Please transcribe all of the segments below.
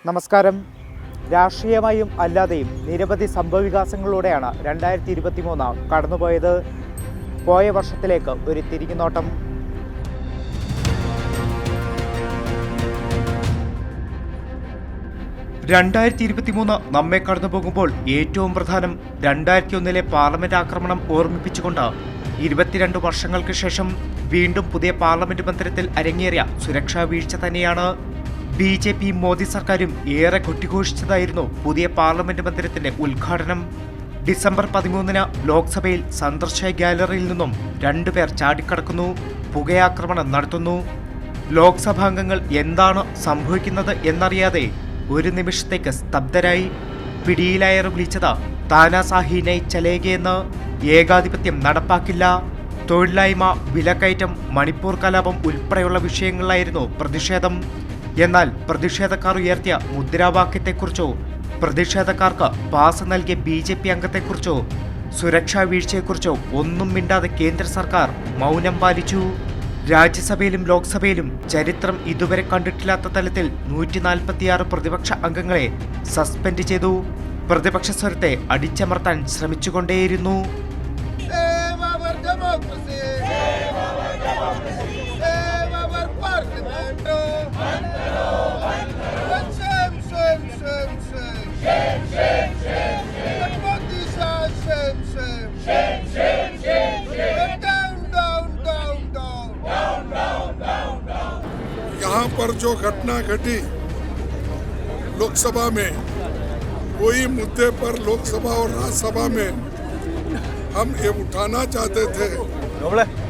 നമസ്കാരം. രാഷ്ട്രീയമായും അല്ലാതെയും നിരവധി സംഭവവികാസങ്ങളിലൂടെയാണ് 2023 കടന്നുപോയത്. പോയ വർഷത്തിലേക്ക് ഒരു തിരിഞ്ഞുനോട്ടം. 2023 നമ്മെ കടന്നുപോകുമ്പോൾ ഏറ്റവും പ്രധാനം 2001 പാർലമെന്റ് ആക്രമണം ഓർമ്മിപ്പിച്ചുകൊണ്ട് 22 വർഷങ്ങൾക്ക് ശേഷം വീണ്ടും പുതിയ പാർലമെന്റ് മന്ദിരത്തിൽ അരങ്ങേറിയ സുരക്ഷാ വീഴ്ച തന്നെയാണ്. BJP മോദി സർക്കാരും ഏറെ കൊട്ടിഘോഷിച്ചതായിരുന്നു പുതിയ പാർലമെന്റ് മന്ദിരത്തിന്റെ ഉദ്ഘാടനം. ഡിസംബർ 13 ലോക്സഭയിൽ സന്ദർശക ഗാലറിയിൽ നിന്നും 2 പേർ ചാടിക്കടക്കുന്നു, പുകയാക്രമണം നടത്തുന്നു. ലോക്സഭാംഗങ്ങൾ എന്താണ് സംഭവിക്കുന്നത് എന്നറിയാതെ ഒരു നിമിഷത്തേക്ക് സ്തബ്ധരായി. പിടിയിലായർ വിളിച്ചത് താനാസാഹി നൈ ചലേഗയെന്ന്. ഏകാധിപത്യം നടപ്പാക്കില്ല, തൊഴിലില്ലായ്മ, വിലക്കയറ്റം, മണിപ്പൂർ കലാപം ഉൾപ്പെടെയുള്ള വിഷയങ്ങളിലായിരുന്നു പ്രതിഷേധം. എന്നാൽ പ്രതിഷേധക്കാർ ഉയർത്തിയ മുദ്രാവാക്യത്തെക്കുറിച്ചോ പ്രതിഷേധക്കാർക്ക് പാസ് നൽകിയ BJP അംഗത്തെക്കുറിച്ചോ സുരക്ഷാ വീഴ്ചയെക്കുറിച്ചോ ഒന്നും മിണ്ടാതെ കേന്ദ്ര സർക്കാർ മൗനം പാലിച്ചു. രാജ്യസഭയിലും ലോക്സഭയിലും ചരിത്രം ഇതുവരെ കണ്ടിട്ടില്ലാത്ത തലത്തിൽ 146 പ്രതിപക്ഷ അംഗങ്ങളെ സസ്പെൻഡ് ചെയ്തു. പ്രതിപക്ഷ സ്വരത്തെ അടിച്ചമർത്താൻ ശ്രമിച്ചുകൊണ്ടേയിരുന്നു. यहाँ पर जो घटना घटी लोकसभा में, वही मुद्दे पर लोकसभा और राज्यसभा में हम ये उठाना चाहते थे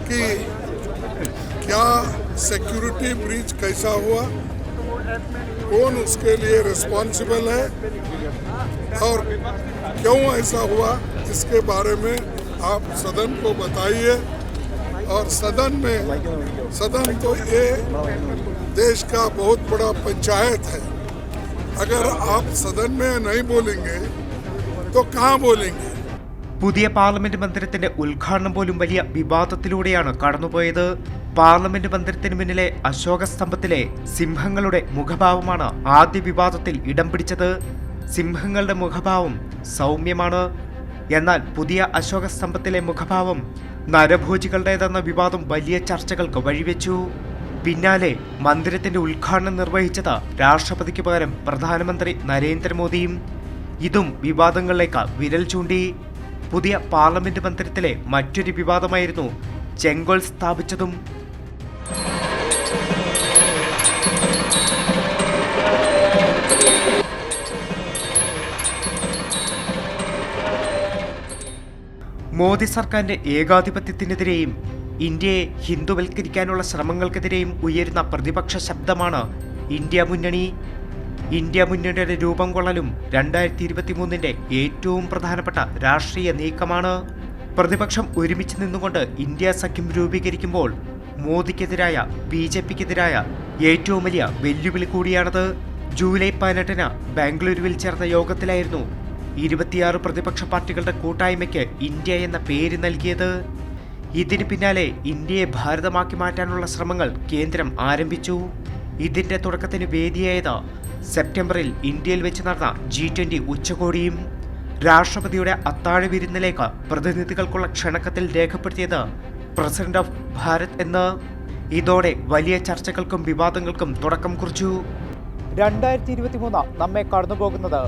कि क्या सिक्योरिटी ब्रीच कैसा हुआ, कौन उसके लिए रिस्पॉन्सिबल है और क्यों ऐसा हुआ, इसके बारे में आप सदन को बताइए. और सदन तो ये देश का बहुत बड़ा पंचायत है. अगर आप सदन में नहीं बोलेंगे तो कहाँ बोलेंगे? പുതിയ പാർലമെന്റ് മന്ദിരത്തിന്റെ ഉദ്ഘാടനം പോലും വലിയ വിവാദത്തിലൂടെയാണ് കടന്നുപോയത്. പാർലമെന്റ് മന്ദിരത്തിന് മുന്നിലെ അശോക സ്തംഭത്തിലെ സിംഹങ്ങളുടെ മുഖഭാവമാണ് ആദ്യ വിവാദത്തിൽ ഇടം പിടിച്ചത്. സിംഹങ്ങളുടെ മുഖഭാവം സൗമ്യമാണ്, എന്നാൽ പുതിയ അശോക സ്തംഭത്തിലെ മുഖഭാവം നരഭോജികളുടേതെന്ന വിവാദം വലിയ ചർച്ചകൾക്ക് വഴിവെച്ചു. പിന്നാലെ മന്ദിരത്തിന്റെ ഉദ്ഘാടനം നിർവഹിച്ചത് രാഷ്ട്രപതിക്ക് പകരം പ്രധാനമന്ത്രി നരേന്ദ്രമോദിയും. ഇതും വിവാദങ്ങളിലേക്ക് വിരൽ ചൂണ്ടി. പുതിയ പാർലമെന്റ് മന്ദിരത്തിലെ മറ്റൊരു വിവാദമായിരുന്നു ചെങ്കോൽ സ്ഥാപിച്ചതും. മോദി സർക്കാരിന്റെ ഏകാധിപത്യത്തിനെതിരെയും ഇന്ത്യയെ ഹിന്ദുവൽക്കരിക്കാനുള്ള ശ്രമങ്ങൾക്കെതിരെയും ഉയരുന്ന പ്രതിപക്ഷ ശബ്ദമാണ് ഇന്ത്യ മുന്നണി. ഇന്ത്യ മുന്നണിയുടെ രൂപം കൊള്ളലും 2023 ഏറ്റവും പ്രധാനപ്പെട്ട രാഷ്ട്രീയ നീക്കമാണ്. പ്രതിപക്ഷം ഒരുമിച്ച് നിന്നുകൊണ്ട് ഇന്ത്യ സഖ്യം രൂപീകരിക്കുമ്പോൾ മോദിക്കെതിരായ BJPക്കെതിരായ ഏറ്റവും വലിയ വെല്ലുവിളി കൂടിയാണത്. ജൂലൈ 18 ബാംഗ്ലൂരുവിൽ ചേർന്ന യോഗത്തിലായിരുന്നു 26 പ്രതിപക്ഷ പാർട്ടികളുടെ കൂട്ടായ്മയ്ക്ക് ഇന്ത്യ എന്ന പേര് നൽകിയത്. ഇതിന് പിന്നാലെ ഇന്ത്യയെ ഭാരതമാക്കി മാറ്റാനുള്ള ശ്രമങ്ങൾ കേന്ദ്രം ആരംഭിച്ചു. ഇതിന്റെ തുടക്കത്തിന് വേദിയായത് സെപ്റ്റംബറിൽ ഇന്ത്യയിൽ വെച്ച് നടന്ന G20 ഉച്ചകോടിയും. രാഷ്ട്രപതിയുടെ അത്താഴ വിരുന്നിലേക്ക് പ്രതിനിധികൾക്കുള്ള ക്ഷണക്കത്തിൽ രേഖപ്പെടുത്തിയത് പ്രസിഡന്റ് ഓഫ് ഭാരത് എന്ന്. ഇതോടെ വലിയ ചർച്ചകൾക്കും വിവാദങ്ങൾക്കും തുടക്കം കുറിച്ചു. 2023 നമ്മെ കടന്നുപോകുന്നത്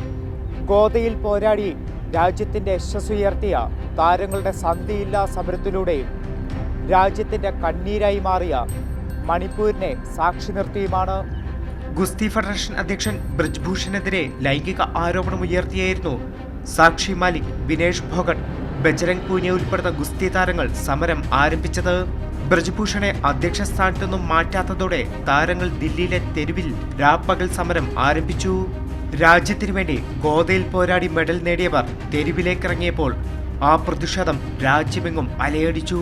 ഗോദയിൽ പോരാടി രാജ്യത്തിന്റെ യശസ്സുയർത്തിയ താരങ്ങളുടെ സന്ധിയില്ലാ സമരത്തിലൂടെയും രാജ്യത്തിന്റെ കണ്ണീരായി മാറിയ മണിപ്പൂരിനെ സാക്ഷി നിർത്തിയുമാണ്. ഗുസ്തി ഫെഡറേഷൻ അധ്യക്ഷൻ ബ്രിജ്ഭൂഷണെതിരെ ലൈംഗിക ആരോപണം ഉയർത്തിയായിരുന്നു സാക്ഷി മാലിക്, വിനേഷ് ഫോഗട്ട്, ബജ്രംഗ് പൂനിയ ഉൾപ്പെടുന്ന ഗുസ്തി താരങ്ങൾ സമരം ആരംഭിച്ചത്. ബ്രിജ്ഭൂഷണെ അധ്യക്ഷ സ്ഥാനത്തു നിന്നും മാറ്റാത്തതോടെ താരങ്ങൾ ദില്ലിയിലെ തെരുവിൽ രാപ്പകൽ സമരം ആരംഭിച്ചു. രാജ്യത്തിനു വേണ്ടി ഗോദയിൽ പോരാടി മെഡൽ നേടിയവർ തെരുവിലേക്കിറങ്ങിയപ്പോൾ ആ പ്രതിഷേധം രാജ്യമെങ്ങും അലയടിച്ചു.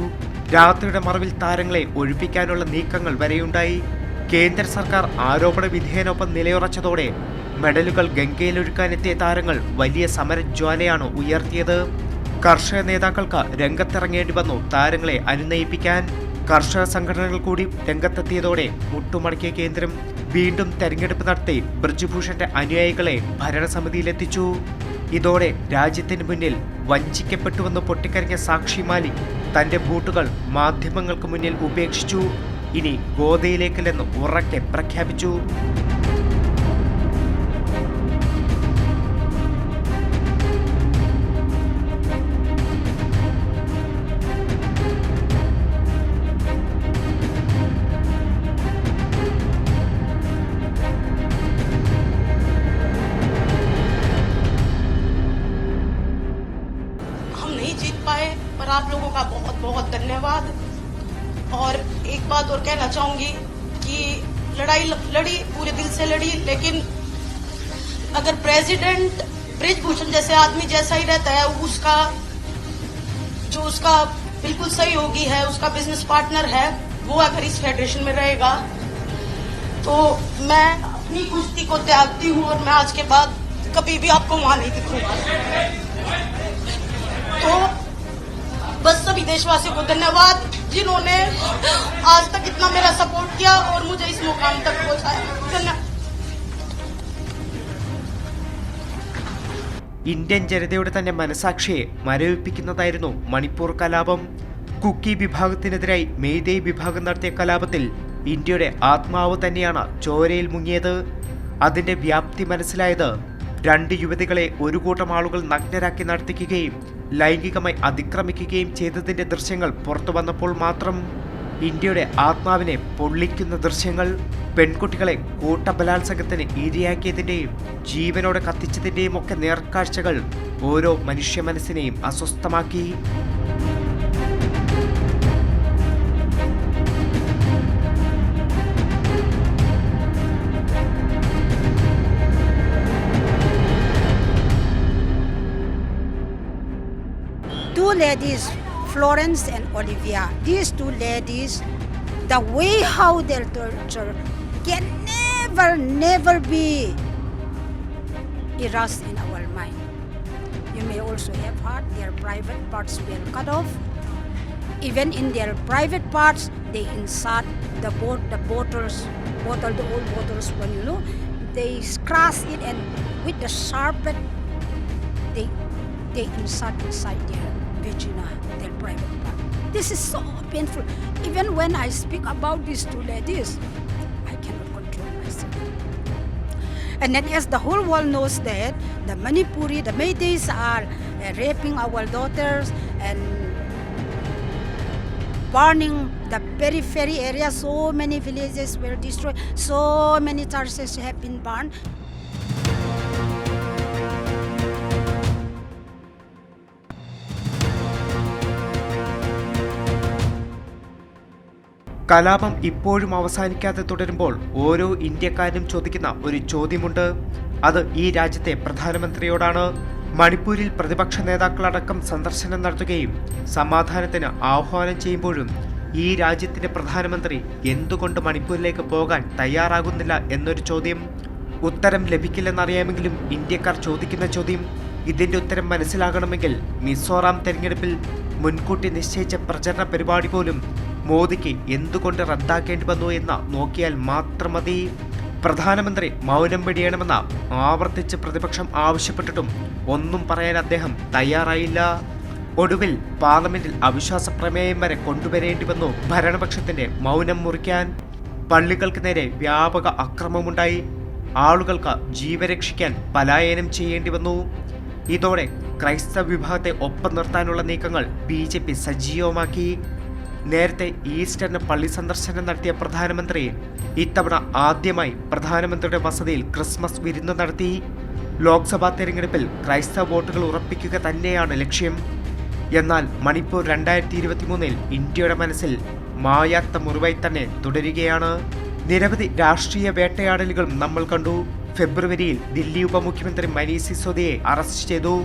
രാത്രിയുടെ മറവിൽ താരങ്ങളെ ഒഴിപ്പിക്കാനുള്ള നീക്കങ്ങൾ വരെയുണ്ടായി. കേന്ദ്ര സർക്കാർ ആരോപണ വിധേയനൊപ്പം നിലയുറച്ചതോടെ മെഡലുകൾ ഗംഗയിലൊഴുക്കാനെത്തിയ താരങ്ങൾ വലിയ സമരജ്വാലയാണ് ഉയർത്തിയത്. കർഷക നേതാക്കൾക്ക് രംഗത്തിറങ്ങേണ്ടി വന്നു താരങ്ങളെ അനുനയിപ്പിക്കാൻ. കർഷക സംഘടനകൾ കൂടി രംഗത്തെത്തിയതോടെ മുട്ടുമടക്കിയ കേന്ദ്രം വീണ്ടും തെരഞ്ഞെടുപ്പ് നടത്തി ബ്രിജ്ഭൂഷന്റെ അനുയായികളെ ഭരണസമിതിയിലെത്തിച്ചു. ഇതോടെ രാജ്യത്തിന് മുന്നിൽ വഞ്ചിക്കപ്പെട്ടുവെന്ന് പൊട്ടിക്കരഞ്ഞ സാക്ഷി മാലിക് തന്റെ ബൂട്ടുകൾ മാധ്യമങ്ങൾക്ക് മുന്നിൽ ഉപേക്ഷിച്ചു. ഇനി ഗോദയിലേക്കില്ലെന്ന് ഉറക്കെ പ്രഖ്യാപിച്ചു. पर आप लोगों का बहुत बहुत धन्यवाद। और एक बात और कहना चाहूंगी कि लड़ाई लड़ी, पूरे दिल से लड़ी, लेकिन अगर प्रेसिडेंट ब्रिजभूषण जैसे आदमी जैसा ही रहता है, उसका बिल्कुल सहयोगी है, उसका बिजनेस पार्टनर है, वो अगर इस फेडरेशन में रहेगा तो मैं अपनी कुश्ती को त्यागती हूँ और मैं आज के बाद कभी भी आपको वहां नहीं दिखूंगा। तो बस सभी देशवासियों को धन्यवाद जिन्होंने आज तक इतना मेरा सपोर्ट किया और मुझे इस मुकाम तक पहुंचाया। धन्यवाद। ഇന്ത്യൻ ജനതയുടെ തന്നെ മനസാക്ഷിയെ മരവിപ്പിക്കുന്നതായിരുന്നു മണിപ്പൂർ കലാപം. കുക്കി വിഭാഗത്തിനെതിരായി മെയ്തേയ് വിഭാഗം നടത്തിയ കലാപത്തിൽ ഇന്ത്യയുടെ ആത്മാവ് തന്നെയാണ് ചോരയിൽ മുങ്ങിയത്. അതിന്റെ വ്യാപ്തി മനസ്സിലായത് 2 യുവതികളെ ഒരു കൂട്ടം ആളുകൾ നഗ്നരാക്കി നടത്തിക്കുകയും ലൈംഗികമായി അതിക്രമിക്കുകയും ചെയ്തതിന്റെ ദൃശ്യങ്ങൾ പുറത്തു വന്നപ്പോൾ മാത്രം. ഇന്ത്യയുടെ ആത്മാവിനെ പൊള്ളിക്കുന്ന ദൃശ്യങ്ങൾ, പെൺകുട്ടികളെ കൂട്ടബലാത്സംഗത്തിന് ഇരയാക്കിയതിന്റെയും ജീവനോടെ കത്തിച്ചതിന്റെയും ഒക്കെ നേർക്കാഴ്ചകൾ ഓരോ മനുഷ്യ മനസ്സിനെയും അസ്വസ്ഥമാക്കി. Two ladies, Florence and Olivia, these 2 ladies, the way how they're tortured can never be erased in our mind. You may also have heard their private parts were cut off. Even in their private parts, they insert the old bottles, when they crush it, and with the sharpened, they insert inside their vagina, their private part. This is so painful. Even when I speak about these 2 ladies, I cannot control myself. And then as the whole world knows that the Manipuri, the Meiteis are raping our daughters and burning the periphery area, so many villages were destroyed, so many churches have been burned. കലാപം ഇപ്പോഴും അവസാനിക്കാതെ തുടരുമ്പോൾ ഓരോ ഇന്ത്യക്കാരും ചോദിക്കുന്ന ഒരു ചോദ്യമുണ്ട്. അത് ഈ രാജ്യത്തെ പ്രധാനമന്ത്രിയോടാണ്. മണിപ്പൂരിൽ പ്രതിപക്ഷ നേതാക്കളടക്കം സന്ദർശനം നടത്തുകയും സമാധാനത്തിന് ആഹ്വാനം ചെയ്യുമ്പോഴും ഈ രാജ്യത്തിന്റെ പ്രധാനമന്ത്രി എന്തുകൊണ്ട് മണിപ്പൂരിലേക്ക് പോകാൻ തയ്യാറാകുന്നില്ല എന്നൊരു ചോദ്യം. ഉത്തരം ലഭിക്കില്ലെന്നറിയാമെങ്കിലും ഇന്ത്യക്കാർ ചോദിക്കുന്ന ചോദ്യം. ഇതിന്റെ ഉത്തരം മനസ്സിലാകണമെങ്കിൽ മിസോറാം തെരഞ്ഞെടുപ്പിൽ മുൻകൂട്ടി നിശ്ചയിച്ച പ്രചരണ പരിപാടി പോലും മോദിക്ക് എന്തുകൊണ്ട് റദ്ദാക്കേണ്ടി വന്നു എന്ന് നോക്കിയാൽ മാത്രം മതി. പ്രധാനമന്ത്രി മൗനം വെടിയണമെന്ന് ആവർത്തിച്ച് പ്രതിപക്ഷം ആവശ്യപ്പെട്ടിട്ടും ഒന്നും പറയാൻ അദ്ദേഹം തയ്യാറായില്ല. ഒടുവിൽ പാർലമെന്റിൽ അവിശ്വാസ പ്രമേയം വരെ കൊണ്ടുവരേണ്ടി വന്നു ഭരണപക്ഷത്തിന്റെ മൗനം മുറിക്കാൻ. പള്ളികൾക്ക് നേരെ വ്യാപക അക്രമമുണ്ടായി. ആളുകൾക്ക് ജീവരക്ഷിക്കാൻ പലായനം ചെയ്യേണ്ടി വന്നു. ഇതോടെ ക്രൈസ്തവ വിഭാഗത്തെ ഒപ്പം നിർത്താനുള്ള നീക്കങ്ങൾ BJP സജീവമാക്കി. നേരത്തെ ഈസ്റ്ററിന് പള്ളി സന്ദർശനം നടത്തിയ പ്രധാനമന്ത്രി ഇത്തവണ ആദ്യമായി പ്രധാനമന്ത്രിയുടെ വസതിയിൽ ക്രിസ്മസ് വിരുന്ന് നടത്തി. ലോക്സഭാ തെരഞ്ഞെടുപ്പിൽ ക്രൈസ്തവ വോട്ടുകൾ ഉറപ്പിക്കുക തന്നെയാണ് ലക്ഷ്യം. എന്നാൽ മണിപ്പൂർ 2023 ഇന്ത്യയുടെ മനസ്സിൽ മായാത്ത മുറിവായി തന്നെ തുടരുകയാണ്. നിരവധി രാഷ്ട്രീയ വേട്ടയാടലുകളും നമ്മൾ കണ്ടു. ഫെബ്രുവരിയിൽ ദില്ലി ഉപമുഖ്യമന്ത്രി മനീഷ് സിസോദിയെ അറസ്റ്റ് ചെയ്തു.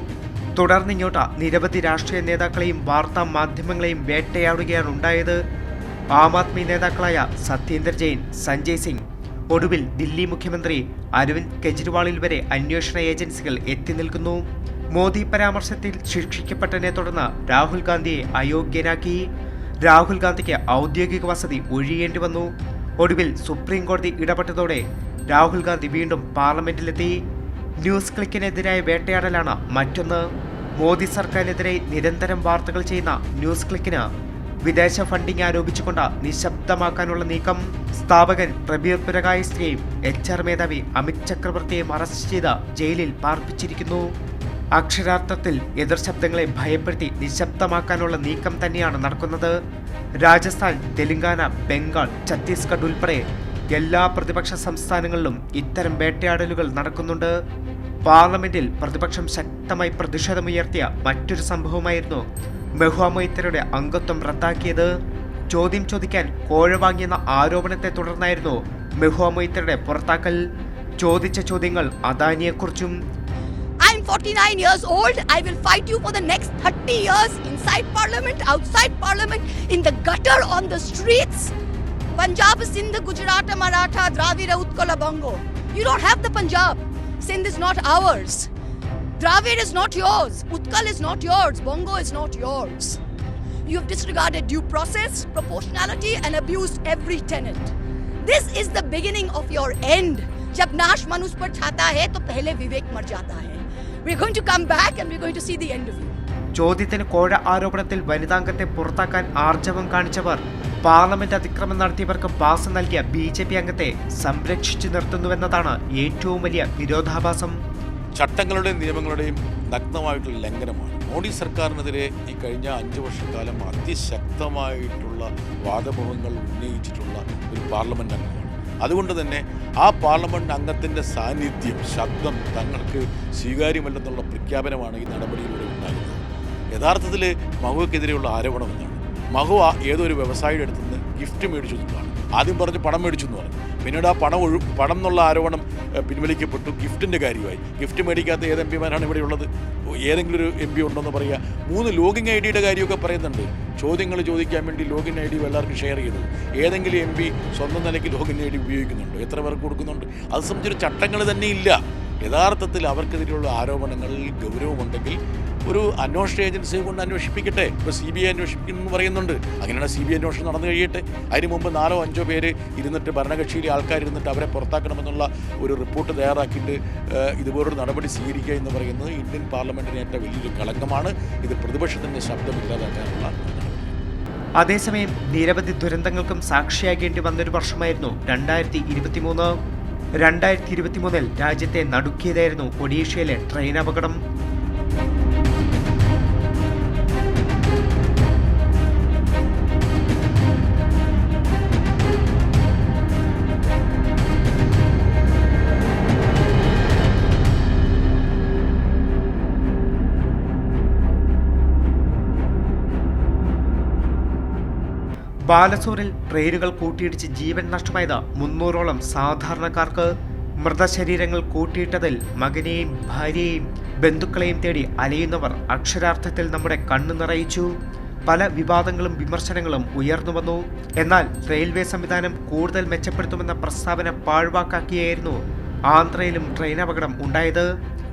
തുടർന്നിങ്ങോട്ട് നിരവധി രാഷ്ട്രീയ നേതാക്കളെയും വാർത്താ മാധ്യമങ്ങളെയും വേട്ടയാടുകയാണ് ഉണ്ടായത്. ആം ആദ്മി നേതാക്കളായ സത്യേന്ദർ ജെയിൻ, സഞ്ജയ് സിംഗ്, ഒടുവിൽ ദില്ലി മുഖ്യമന്ത്രി അരവിന്ദ് കെജ്രിവാളിൽ വരെ അന്വേഷണ ഏജൻസികൾ എത്തി നിൽക്കുന്നു. മോദി പരാമർശത്തിൽ ശിക്ഷിക്കപ്പെട്ടതിനെ തുടർന്ന് രാഹുൽ ഗാന്ധിയെ അയോഗ്യനാക്കി. രാഹുൽ ഗാന്ധിക്ക് ഔദ്യോഗിക വസതി ഒഴിയേണ്ടി വന്നു. ഒടുവിൽ സുപ്രീം കോടതി ഇടപെട്ടതോടെ രാഹുൽ ഗാന്ധി വീണ്ടും പാർലമെന്റിലെത്തി. ന്യൂസ് ക്ലിക്കിനെതിരായ വേട്ടയാടലാണ് മറ്റൊന്ന്. മോദി സർക്കാരിനെതിരെ നിരന്തരം വാർത്തകൾ ചെയ്യുന്ന ന്യൂസ് ക്ലിക്കിന് വിദേശ ഫണ്ടിംഗ് ആരോപിച്ചുകൊണ്ട് നിശബ്ദമാക്കാനുള്ള നീക്കം. സ്ഥാപകൻ പ്രബീർ പുരകായസ്ത്രീയെയും HR മേധാവി അമിത് ചക്രവർത്തിയെയും അറസ്റ്റ് ചെയ്ത് ജയിലിൽ പാർപ്പിച്ചിരിക്കുന്നു. അക്ഷരാർത്ഥത്തിൽ എതിർശബ്ദങ്ങളെ ഭയപ്പെടുത്തി നിശബ്ദമാക്കാനുള്ള നീക്കം തന്നെയാണ് നടക്കുന്നത്. രാജസ്ഥാൻ, തെലങ്കാന, ബംഗാൾ, ഛത്തീസ്ഗഡ് ഉൾപ്പെടെ എല്ലാ പ്രതിപക്ഷ സംസ്ഥാനങ്ങളിലും ഇത്തരം വേട്ടയാടലുകൾ നടക്കുന്നുണ്ട്. പാർലമെന്റിൽ പ്രതിപക്ഷം ശക്തമായി പ്രതിഷേധമുയർത്തിയ മറ്റൊരു സംഭവമായിരുന്നു മെഹുവ മൊയ്ത്രയുടെ അംഗത്വം റദ്ദാക്കിയത്. ചോദ്യം ചോദിക്കാൻ കോഴ വാങ്ങിയെന്ന ആരോപണത്തെ തുടർന്നായിരുന്നു മെഹുവ മൊയ്ത്രയുടെ പുറത്താക്കൽ. ചോദിച്ച ചോദ്യങ്ങൾ അദാനിയെക്കുറിച്ചും I'm 49 years old. I will fight you for the next 30 years inside parliament, outside parliament, in the gutter, on the streets. Punjab, Sindh, Gujarat, Maratha, Dravida, Utkala, Bongo. You don't have the Punjab. Sindh is not ours. Dravid is not yours. Utkal is not yours. Bongo is not yours. You have disregarded due process, proportionality and abused every tenet. This is the beginning of your end. जब नाश मनुष्य पर छाता है तो पहले विवेक मर जाता है. We're going to come back and we're going to see the end of you. ചോദ്യത്തിന് കോഴ ആരോപണത്തിൽ വനിതാംഗത്തെ പുറത്താക്കാൻ ആർജവം കാണിച്ചവർ പാർലമെന്റ് അതിക്രമം നടത്തിയവർക്ക് പാസ് നൽകിയ BJP അംഗത്തെ സംരക്ഷിച്ചു നിർത്തുന്നുവെന്നതാണ് ഏറ്റവും വലിയ വിരോധാഭാസം. ചട്ടങ്ങളുടെയും നിയമങ്ങളുടെയും നഗ്നമായിട്ടുള്ള ലംഘനമാണ്. മോഡി സർക്കാരിനെതിരെ ഈ കഴിഞ്ഞ 5 വർഷക്കാലം അതിശക്തമായിട്ടുള്ള വാദമുഖങ്ങൾ ഉന്നയിച്ചിട്ടുള്ള ഒരു പാർലമെന്റ് അംഗമാണ്. അതുകൊണ്ട് തന്നെ ആ പാർലമെന്റ് അംഗത്തിൻ്റെ സാന്നിധ്യം, ശബ്ദം തങ്ങൾക്ക് സ്വീകാര്യമല്ലെന്നുള്ള പ്രഖ്യാപനമാണ് ഈ നടപടിയിലൂടെ ഉണ്ടാകുന്നത്. യഥാർത്ഥത്തിൽ മഹുവക്കെതിരെയുള്ള ആരോപണം എന്നാണ്. മഹുവ ഏതൊരു വ്യവസായിയുടെ അടുത്ത് നിന്ന് ഗിഫ്റ്റ് മേടിച്ചു എന്നാണ്. ആദ്യം പറഞ്ഞ് പണം മേടിച്ചു എന്ന് പറഞ്ഞു. പിന്നീട് ആ പണം എന്നുള്ള ആരോപണം പിൻവലിക്കപ്പെട്ടു. ഗിഫ്റ്റിൻ്റെ കാര്യമായി. ഗിഫ്റ്റ് മേടിക്കാത്ത ഏത് MP മാരാണ് ഇവിടെ ഉള്ളത്? ഏതെങ്കിലും ഒരു MP ഉണ്ടോയെന്ന് പറയുക. 3 ലോഗിൻ ID കാര്യമൊക്കെ പറയുന്നുണ്ട്. ചോദ്യങ്ങൾ ചോദിക്കാൻ വേണ്ടി ലോഗിൻ ID എല്ലാവർക്കും ഷെയർ ചെയ്യുന്നത്. ഏതെങ്കിലും MP സ്വന്തം നിലയ്ക്ക് ലോഗിൻ ID ഉപയോഗിക്കുന്നുണ്ട്? എത്ര പേർക്ക് കൊടുക്കുന്നുണ്ട്? അത് സംബന്ധിച്ചൊരു ചട്ടങ്ങൾ തന്നെ ഇല്ല. യഥാർത്ഥത്തിൽ അവർക്കെതിരെയുള്ള ആരോപണങ്ങളിൽ ഗൗരവമുണ്ടെങ്കിൽ ഒരു അന്വേഷണ ഏജൻസിയെ കൊണ്ട് അന്വേഷിപ്പിക്കട്ടെ. ഇപ്പോൾ CBI അന്വേഷിക്കുമെന്ന് പറയുന്നുണ്ട്. അങ്ങനെയാണ് CBI അന്വേഷണം നടന്നു കഴിയട്ടെ. അതിന് മുമ്പ് 4-5 പേര് ഇരുന്നിട്ട് ഭരണകക്ഷിയിലെ ആൾക്കാരിരുന്നിട്ട് അവരെ പുറത്താക്കണമെന്നുള്ള ഒരു റിപ്പോർട്ട് തയ്യാറാക്കിയിട്ട് ഇതുപോലൊരു നടപടി സ്വീകരിക്കുക എന്ന് പറയുന്നത് ഇന്ത്യൻ പാർലമെൻറ്റിന് ഏറ്റ വലിയൊരു കളങ്കമാണ്. ഇത് പ്രതിപക്ഷത്തിൻ്റെ ശബ്ദമില്ലാതാക്കാനുള്ള. അതേസമയം നിരവധി ദുരന്തങ്ങൾക്കും സാക്ഷിയാകേണ്ടി വന്നൊരു വർഷമായിരുന്നു 2023. 2023 രാജ്യത്തെ നടുക്കിയതായിരുന്നു ഒഡീഷയിലെ ട്രെയിൻ അപകടം. ബാലസോറിൽ ട്രെയിനുകൾ കൂട്ടിയിടിച്ച് ജീവൻ നഷ്ടമായത് 300ഓളം സാധാരണക്കാർക്ക്. മൃതശരീരങ്ങൾ കൂട്ടിയിട്ടതിൽ മകനെയും ഭാര്യയെയും ബന്ധുക്കളെയും തേടി അലയുന്നവർ അക്ഷരാർത്ഥത്തിൽ നമ്മുടെ കണ്ണു നിറയിച്ചു. പല വിവാദങ്ങളും വിമർശനങ്ങളും ഉയർന്നു വന്നു. എന്നാൽ റെയിൽവേ സംവിധാനം കൂടുതൽ മെച്ചപ്പെടുത്തുമെന്ന പ്രസ്താവന പാഴ്വാക്കാക്കിയായിരുന്നു ആന്ധ്രയിലും ട്രെയിൻ അപകടം ഉണ്ടായത്.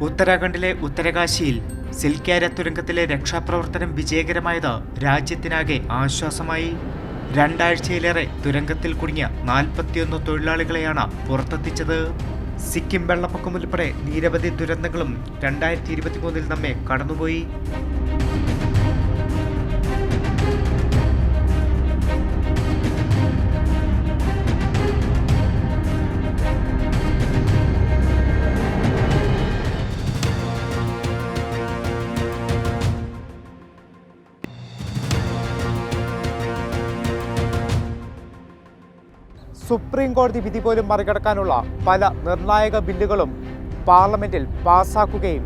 ഉത്തരാഖണ്ഡിലെ ഉത്തരകാശിയിൽ സിൽക്യാര തുരങ്കത്തിലെ രക്ഷാപ്രവർത്തനം വിജയകരമായത് രാജ്യത്തിനാകെ ആശ്വാസമായി. 2 ആഴ്ചയിലേറെ തുരങ്കത്തിൽ കുടുങ്ങിയ 41 തൊഴിലാളികളെയാണ് പുറത്തെത്തിച്ചത്. സിക്കിം വെള്ളപ്പൊക്കം ഉൾപ്പെടെ നിരവധി ദുരന്തങ്ങളും 2023 നമ്മെ കടന്നുപോയി. സുപ്രീം കോടതി വിധി പോലും മറികടക്കാനുള്ള പല നിർണായക ബില്ലുകളും പാർലമെന്റിൽ പാസാക്കുകയും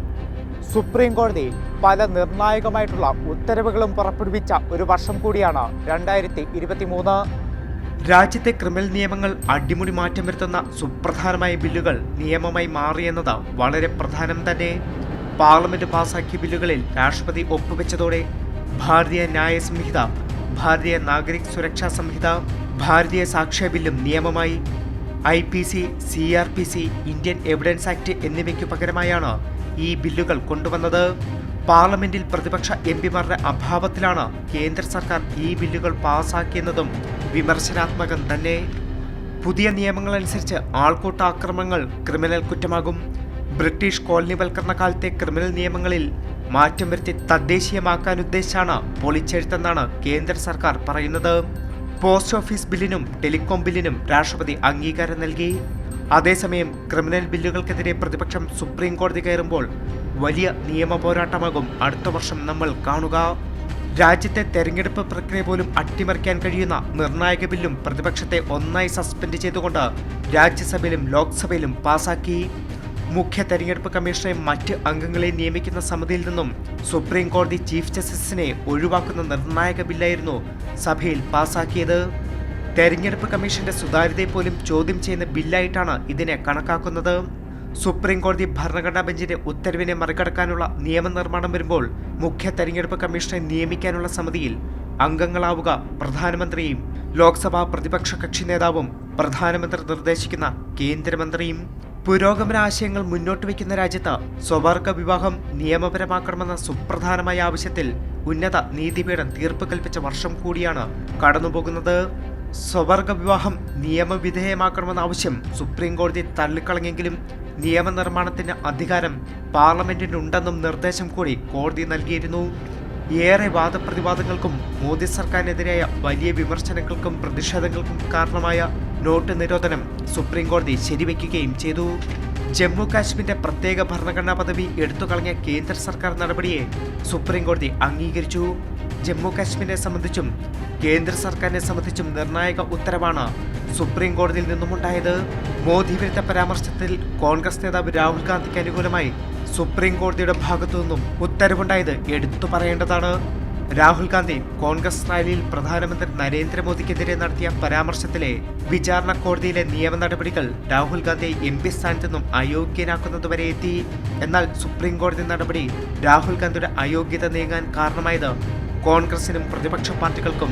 സുപ്രീം കോടതി പല നിർണായകമായിട്ടുള്ള ഉത്തരവുകളും പുറപ്പെടുവിച്ച ഒരു വർഷം കൂടിയാണ് 2023. രാജ്യത്തെ ക്രിമിനൽ നിയമങ്ങൾ അടിമുടി മാറ്റം വരുത്തുന്ന സുപ്രധാനമായ ബില്ലുകൾ നിയമമായി മാറിയെന്നത് വളരെ പ്രധാനം തന്നെ. പാർലമെന്റ് പാസാക്കിയ ബില്ലുകളിൽ രാഷ്ട്രപതി ഒപ്പുവെച്ചതോടെ ഭാരതീയ ന്യായ സംഹിത, ഭാരതീയ നാഗരിക് സുരക്ഷാ സംഹിത, ഭാരതീയ സാക്ഷ്യ ബില്ലും നിയമമായി. IPC, CRPC, Indian evidence act എന്നിവയ്ക്കു പകരമായാണ് ഈ ബില്ലുകൾ കൊണ്ടുവന്നത്. പാർലമെന്റിൽ പ്രതിപക്ഷ എംപിമാരുടെ അഭാവത്തിലാണ് കേന്ദ്ര സർക്കാർ ഈ ബില്ലുകൾ പാസാക്കിയെന്നതും വിമർശനാത്മകം തന്നെ. പുതിയ നിയമങ്ങളനുസരിച്ച് ആൾക്കൂട്ട ആക്രമണങ്ങൾ ക്രിമിനൽ കുറ്റമാകും. ബ്രിട്ടീഷ് കോളനിവൽക്കരണ കാലത്തെ ക്രിമിനൽ നിയമങ്ങളിൽ മാറ്റം വരുത്തി തദ്ദേശീയമാക്കാൻ ഉദ്ദേശിച്ചാണ് പൊളിച്ചെഴുത്തെന്നാണ് കേന്ദ്ര സർക്കാർ പറയുന്നത്. പോസ്റ്റ് ഓഫീസ് ബില്ലിനും ടെലികോം ബില്ലിനും രാഷ്ട്രപതി അംഗീകാരം നൽകി. അതേസമയം ക്രിമിനൽ ബില്ലുകൾക്കെതിരെ പ്രതിപക്ഷം സുപ്രീം കോടതി കയറുമ്പോൾ വലിയ നിയമ പോരാട്ടമാകും അടുത്ത വർഷം നമ്മൾ കാണുക. രാജ്യത്തെ തെരഞ്ഞെടുപ്പ് പ്രക്രിയ പോലും അട്ടിമറിക്കാൻ കഴിയുന്ന നിർണായക ബില്ലും പ്രതിപക്ഷത്തെ ഒന്നായി സസ്പെൻഡ് ചെയ്തുകൊണ്ട് രാജ്യസഭയിലും ലോക്സഭയിലും പാസാക്കി. മുഖ്യ തെരഞ്ഞെടുപ്പ് കമ്മീഷനെ മറ്റ് അംഗങ്ങളെ നിയമിക്കുന്ന സമിതിയിൽ നിന്നും സുപ്രീം കോടതി ചീഫ് ജസ്റ്റിസിനെ ഒഴിവാക്കുന്ന നിർണായക ബില്ലായിരുന്നു സഭയിൽ പാസാക്കിയത്. തെരഞ്ഞെടുപ്പ് കമ്മീഷന്റെ സുതാര്യതയെ പോലും ചോദ്യം ചെയ്യുന്ന ബില്ലായിട്ടാണ് ഇതിനെ കണക്കാക്കുന്നത്. സുപ്രീം കോടതി ഭരണഘടനാ ബെഞ്ചിന്റെ ഉത്തരവിനെ മറികടക്കാനുള്ള നിയമനിർമ്മാണം വരുമ്പോൾ മുഖ്യ തെരഞ്ഞെടുപ്പ് കമ്മീഷനെ നിയമിക്കാനുള്ള സമിതിയിൽ അംഗങ്ങളാവുക പ്രധാനമന്ത്രിയും ലോക്സഭാ പ്രതിപക്ഷ കക്ഷി നേതാവും പ്രധാനമന്ത്രി നിർദ്ദേശിക്കുന്ന കേന്ദ്രമന്ത്രിയും. പുരോഗമന ആശയങ്ങൾ മുന്നോട്ട് വയ്ക്കുന്ന രാജ്യത്ത് സ്വവർഗ വിവാഹം നിയമപരമാക്കണമെന്ന സുപ്രധാനമായ ആവശ്യത്തിൽ ഉന്നത നീതിപീഠം തീർപ്പ് കൽപ്പിച്ച വർഷം കൂടിയാണ് കടന്നുപോകുന്നത്. സ്വവർഗ വിവാഹം നിയമവിധേയമാക്കണമെന്ന ആവശ്യം സുപ്രീം കോടതി തള്ളിക്കളഞ്ഞെങ്കിലും നിയമനിർമ്മാണത്തിന് അധികാരം പാർലമെന്റിനുണ്ടെന്നും നിർദ്ദേശം കൂടി കോടതി നൽകിയിരുന്നു. ഏറെ വാദപ്രതിവാദങ്ങൾക്കും മോദി സർക്കാരിനെതിരായ വലിയ വിമർശനങ്ങൾക്കും പ്രതിഷേധങ്ങൾക്കും കാരണമായ നോട്ട് നിരോധനം സുപ്രീം കോടതി ശരിവയ്ക്കുകയും ചെയ്തു. ജമ്മു കാശ്മീരിന്റെ പ്രത്യേക ഭരണഘടനാ പദവി എടുത്തുകളഞ്ഞ കേന്ദ്ര സർക്കാർ നടപടിയെ സുപ്രീം കോടതി അംഗീകരിച്ചു. ജമ്മു കാശ്മീരിനെ സംബന്ധിച്ചും കേന്ദ്ര സർക്കാരിനെ സംബന്ധിച്ചും നിർണായക ഉത്തരവാണ് സുപ്രീം കോടതിയിൽ നിന്നുമുണ്ടായത്. മോദി വിരുദ്ധ പരാമർശത്തിൽ കോൺഗ്രസ് നേതാവ് രാഹുൽ ഗാന്ധിക്ക് അനുകൂലമായി സുപ്രീം കോടതിയുടെ ഭാഗത്തു നിന്നും ഉത്തരവുണ്ടായത് എടുത്തു പറയേണ്ടതാണ്. രാഹുൽ ഗാന്ധി കോൺഗ്രസ് റാലിയിൽ പ്രധാനമന്ത്രി നരേന്ദ്രമോദിക്കെതിരെ നടത്തിയ പരാമർശത്തിലെ വിചാരണ കോടതിയിലെ നിയമ നടപടികൾ രാഹുൽ ഗാന്ധിയെ എം പി സ്ഥാനത്ത് നിന്നും അയോഗ്യനാക്കുന്നതുവരെ എത്തി. എന്നാൽ സുപ്രീം കോടതി നടപടി രാഹുൽ ഗാന്ധിയുടെ അയോഗ്യത നീങ്ങാൻ കാരണമായത് കോൺഗ്രസിനും പ്രതിപക്ഷ പാർട്ടികൾക്കും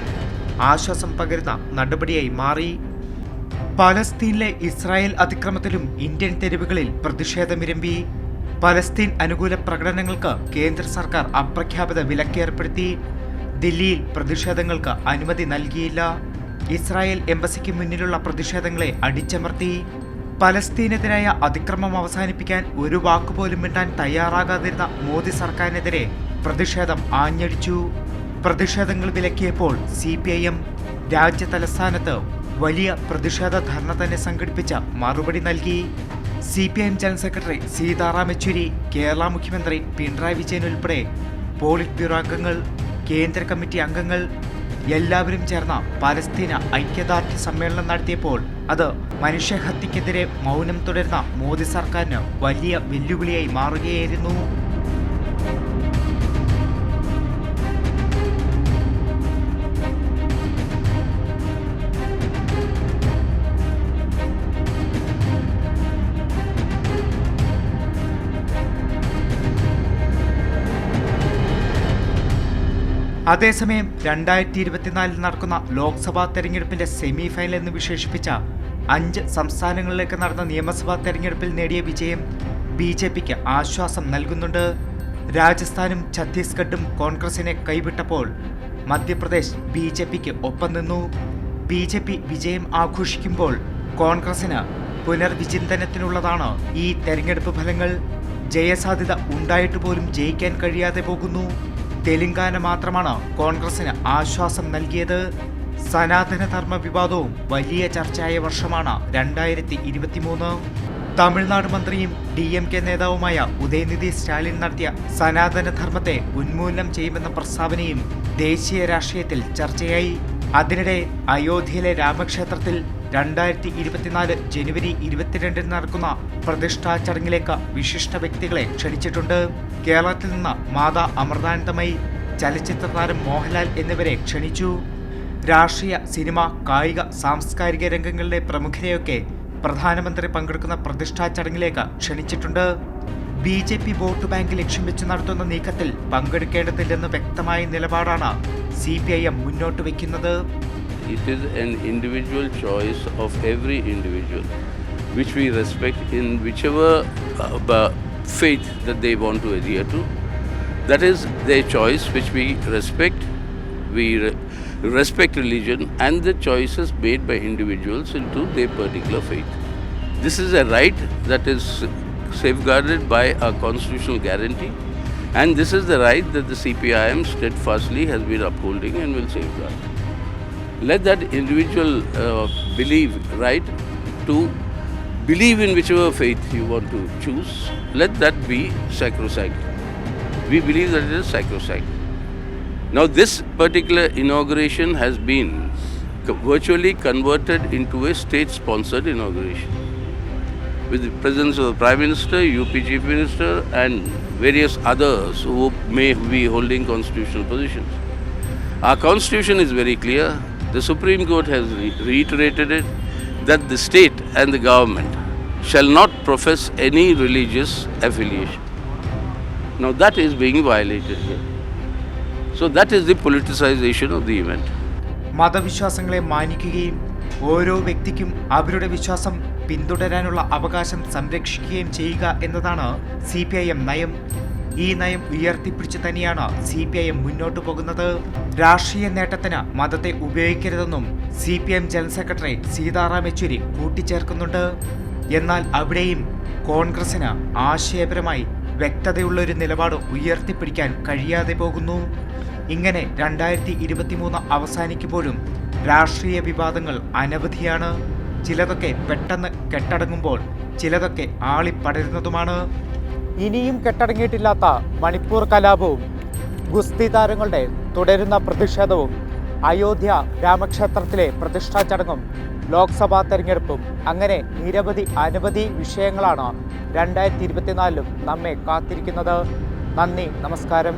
ആശ്വാസം പകരുന്ന നടപടിയായി മാറി. പലസ്തീനിലെ ഇസ്രായേൽ അതിക്രമത്തിലും ഇന്ത്യൻ തെരുവുകളിൽ പ്രതിഷേധമിരമ്പി. പലസ്തീൻ അനുകൂല പ്രകടനങ്ങൾക്ക് കേന്ദ്ര സർക്കാർ അപ്രഖ്യാപിത വിലക്കേർപ്പെടുത്തി. ദില്ലിയിൽ പ്രതിഷേധങ്ങൾക്ക് അനുമതി നൽകിയില്ല. ഇസ്രായേൽ എംബസിക്ക് മുന്നിലുള്ള പ്രതിഷേധങ്ങളെ അടിച്ചമർത്തി. പലസ്തീനെതിരായ അതിക്രമം അവസാനിപ്പിക്കാൻ ഒരു വാക്കുപോലും മിണ്ടാൻ തയ്യാറാകാതിരുന്ന മോദി സർക്കാരിനെതിരെ പ്രതിഷേധം ആഞ്ഞടിച്ചു. പ്രതിഷേധങ്ങൾ വിലക്കിയപ്പോൾ CPIM രാജ്യതലസ്ഥാനത്ത് വലിയ പ്രതിഷേധ ധർണ തന്നെ സംഘടിപ്പിച്ച മറുപടി നൽകി. CPIM general secretary Sitaram Yechury, Kerala മുഖ്യമന്ത്രി പിണറായി വിജയൻ ഉൾപ്പെടെ പോളിറ്റ് ബ്യൂറോ അംഗങ്ങൾ, കേന്ദ്ര കമ്മിറ്റി അംഗങ്ങൾ എല്ലാവരും ചേർന്ന പലസ്തീന ഐക്യദാർഢ്യ സമ്മേളനം നടത്തിയപ്പോൾ അത് മനുഷ്യഹത്യക്കെതിരെ മൗനം തുടരുന്ന മോദി സർക്കാരിന് വലിയ വെല്ലുവിളിയായി മാറുകയായിരുന്നു. അതേസമയം 2024 നടക്കുന്ന ലോക്സഭാ തെരഞ്ഞെടുപ്പിന്റെ സെമി ഫൈനൽ എന്ന് വിശേഷിപ്പിച്ച 5 സംസ്ഥാനങ്ങളിലേക്ക് നടന്ന നിയമസഭാ തെരഞ്ഞെടുപ്പിൽ നേടിയ വിജയം BJPക്ക് ആശ്വാസം നൽകുന്നുണ്ട്. രാജസ്ഥാനും ഛത്തീസ്ഗഡും കോൺഗ്രസിനെ കൈവിട്ടപ്പോൾ മധ്യപ്രദേശ് BJPക്ക് ഒപ്പം നിന്നു. BJP വിജയം ആഘോഷിക്കുമ്പോൾ കോൺഗ്രസിന് പുനർവിചിന്തനത്തിനുള്ളതാണ് ഈ തെരഞ്ഞെടുപ്പ് ഫലങ്ങൾ. ജയസാധ്യത ഉണ്ടായിട്ട് പോലും ജയിക്കാൻ കഴിയാതെ പോകുന്നു. തെലങ്കാന മാത്രമാണ് കോൺഗ്രസിന് ആശ്വാസം നൽകിയത്. സനാതനധർമ്മ വിവാദവും വലിയ ചർച്ചയായ വർഷമാണ് 2023. തമിഴ്നാട് മന്ത്രിയും DMK നേതാവുമായ ഉദയനിധി സ്റ്റാലിൻ നടത്തിയ സനാതനധർമ്മത്തെ ഉന്മൂലനം ചെയ്യുമെന്ന പ്രസ്താവനയും ദേശീയ രാഷ്ട്രീയത്തിൽ ചർച്ചയായി. അതിനിടെ അയോധ്യയിലെ രാമക്ഷേത്രത്തിൽ 2024 ജനുവരി 22 നടക്കുന്ന പ്രതിഷ്ഠാ ചടങ്ങിലേക്ക് വിശിഷ്ട വ്യക്തികളെ ക്ഷണിച്ചിട്ടുണ്ട്. കേരളത്തിൽ നിന്ന് മാതാ അമൃതാനന്ദമയി, ചലച്ചിത്ര താരം മോഹൻലാൽ എന്നിവരെ ക്ഷണിച്ചു. രാഷ്ട്രീയ, സിനിമ, കായിക, സാംസ്കാരിക രംഗങ്ങളിലെ പ്രമുഖരെയൊക്കെ പ്രധാനമന്ത്രി പങ്കെടുക്കുന്ന പ്രതിഷ്ഠാ ചടങ്ങിലേക്ക് ക്ഷണിച്ചിട്ടുണ്ട്. BJP വോട്ട് ബാങ്ക് ലക്ഷ്യം വെച്ച് നടത്തുന്ന നീക്കത്തിൽ പങ്കെടുക്കേണ്ടതില്ലെന്ന് വ്യക്തമായ നിലപാടാണ് CPIM മുന്നോട്ട് വയ്ക്കുന്നത്. It is an individual choice of every individual, which we respect in whichever faith that they want to adhere to. That is their choice, which we respect. We respect religion and the choices made by individuals into their particular faith. This is a right that is safeguarded by our constitutional guarantee, and this is the right that the CPIM steadfastly has been upholding and will safeguard. Let that individual right to believe in whichever faith you want to choose, let that be sacrosanct. We believe that it is sacrosanct. Now this particular inauguration has been virtually converted into a state-sponsored inauguration with the presence of the Prime Minister, UP Chief Minister and various others who may be holding constitutional positions. Our constitution is very clear. The Supreme Court has reiterated it, that the state and the government shall not profess any religious affiliation. Now that is being violated here. So that is the politicization of the event. മതവിശ്വാസങ്ങളെ മാനിക്കുകയും ഓരോ വ്യക്തിക്കും അവരുടെ വിശ്വാസം പിന്തുടരാനുള്ള അവകാശം സംരക്ഷിക്കുകയും ചെയ്യുക എന്നതാണ് CPIM നയം. ഈ നയം ഉയർത്തിപ്പിടിച്ച് തന്നെയാണ് CPIM മുന്നോട്ടു പോകുന്നത്. രാഷ്ട്രീയ നേട്ടത്തിന് മതത്തെ ഉപയോഗിക്കരുതെന്നും CPIM general secretary Sitaram Yechury കൂട്ടിച്ചേർക്കുന്നുണ്ട്. എന്നാൽ അവിടെയും കോൺഗ്രസിന് ആശയപരമായി വ്യക്തതയുള്ളൊരു നിലപാട് ഉയർത്തിപ്പിടിക്കാൻ കഴിയാതെ പോകുന്നു. ഇങ്ങനെ 2023 അവസാനിക്കുമ്പോഴും രാഷ്ട്രീയ വിവാദങ്ങൾ അനവധിയാണ്. ചിലതൊക്കെ പെട്ടെന്ന് കെട്ടടങ്ങുമ്പോൾ ചിലതൊക്കെ ആളിപ്പടരുന്നതുമാണ്. ഇനിയും കെട്ടടങ്ങിയിട്ടില്ലാത്ത മണിപ്പൂർ കലാപവും ഗുസ്തി താരങ്ങളുടെ തുടരുന്ന പ്രതിഷേധവും അയോധ്യ രാമക്ഷേത്രത്തിലെ പ്രതിഷ്ഠാ ചടങ്ങും ലോക്സഭാ തെരഞ്ഞെടുപ്പും അങ്ങനെ അനവധി വിഷയങ്ങളാണ് 2024 നമ്മെ കാത്തിരിക്കുന്നത്. നന്ദി, നമസ്കാരം.